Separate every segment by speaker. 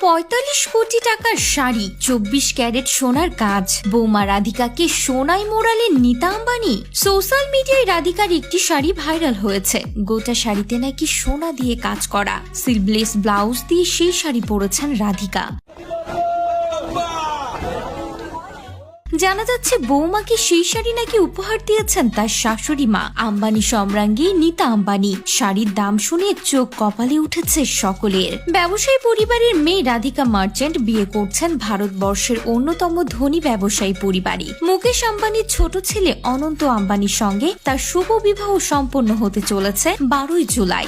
Speaker 1: কোটি টাকার শাড়ি, 24 ক্যারেট সোনার কাজ, বৌমা রাধিকাকে সোনায় মোড়ালেন নীতা আম্বানি। সোশ্যাল মিডিয়ায় রাধিকার একটি শাড়ি ভাইরাল হয়েছে। গোটা শাড়িতে নাকি সোনা দিয়ে কাজ করা, সিলভলেস ব্লাউজ দিয়ে সেই শাড়ি পরেছেন রাধিকা। জানা যাচ্ছে বৌমাকে সেই শাড়ি নাকি উপহার দিয়েছেন তার শাশুড়ি মা আম্বানি সম্রাঙ্গী নীতা আম্বানি। শাড়ির দাম শুনে চোখ কপালে উঠেছে সকলের। ব্যবসায়ী পরিবারের মেয়ে রাধিকা মার্চেন্ট বিয়ে করছেন ভারতবর্ষের অন্যতম ধনী ব্যবসায়ী পরিবারে। মুকেশ আম্বানির ছোট ছেলে অনন্ত আম্বানির সঙ্গে তার শুভ বিবাহ সম্পন্ন হতে চলেছে 12ই জুলাই।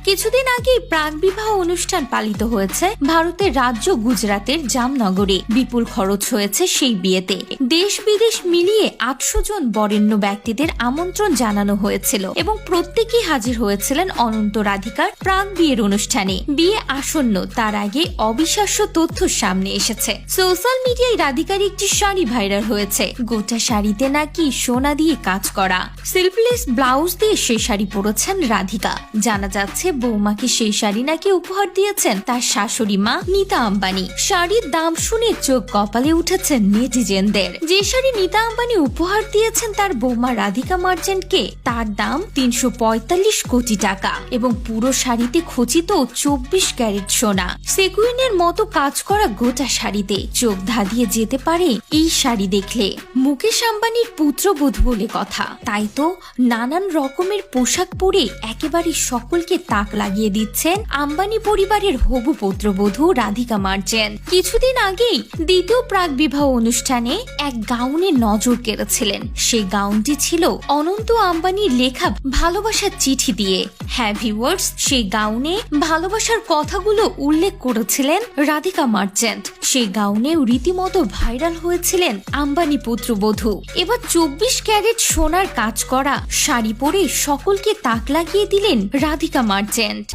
Speaker 1: কিছুদিন আগে প্রাক বিবাহ অনুষ্ঠান পালিত হয়েছে ভারতের রাজ্য গুজরাতের জামনগরে। বিপুল খরচ হয়েছে সেই বিয়েতে। দেশ বিদেশ মিলিয়ে 800 জন বরেণ্য ব্যক্তিদের আমন্ত্রণ জানানো হয়েছিল এবং প্রত্যেকেই হাজির হয়েছিলেন অনন্ত রাধিকার প্রাক বিয়ের অনুষ্ঠানে। বিয়ে আসন্ন তার আগে অবিশ্বাস্য তথ্য সামনে এসেছে। সোশ্যাল মিডিয়ায় রাধিকার একটি শাড়ি ভাইরাল হয়েছে। গোটা শাড়িতে নাকি সোনা দিয়ে কাজ করা, সিলভলেস ব্লাউজ দিয়ে সেই শাড়ি পরেছেন রাধিকা। জানা যাচ্ছে বৌমাকে সেই শাড়ি নাকি উপহার দিয়েছেন তার শাশুড়ি মা নীতা আম্বানি। শাড়ির দাম শুনে চোখ কপালে উঠেছে নেটিজেনদের। যে শাড়ি নীতা আম্বানি উপহার দিয়েছেন তার বৌমা রাধিকা মার্চেন্টকে, তার দাম 345 কোটি টাকা এবং পুরো শাড়িতে খচিত 24 ক্যারেট সোনা। সেকুইনের মতো কাজ করা গোটা শাড়িতে চোখ ধাঁধিয়ে যেতে পারে এই শাড়ি দেখলে। মুকেশ আম্বানির পুত্রবধূ বলে কথা, তাই তো নানান রকমের পোশাক পরে একেবারে সকলকে তাক লাগিয়ে দিচ্ছেন আম্বানি পরিবারের হবু পুত্রবধূ রাধিকা মার্চেন্ট। কিছুদিন আগেই দ্বিতীয় প্রাক বিবাহ অনুষ্ঠানে এক গাউনে নজর কেড়েছিলেন। সেই গাউনটি ছিল অনন্ত আম্বানির লেখা ভালোবাসার চিঠি দিয়ে। হ্যাঁ ভিউয়ার্স, সেই গাউনে ভালোবাসার কথাগুলো উল্লেখ করেছিলেন রাধিকা মার্চেন্ট। সেই গাউনেও রীতিমতো ভাইরাল হয়েছিলেন আম্বানি পুত্রবধূ। এবার 24 ক্যারেট সোনার কাজ করা শাড়ি পরে সকলকে তাক লাগিয়ে দিলেন রাধিকা মার্চেন্ট।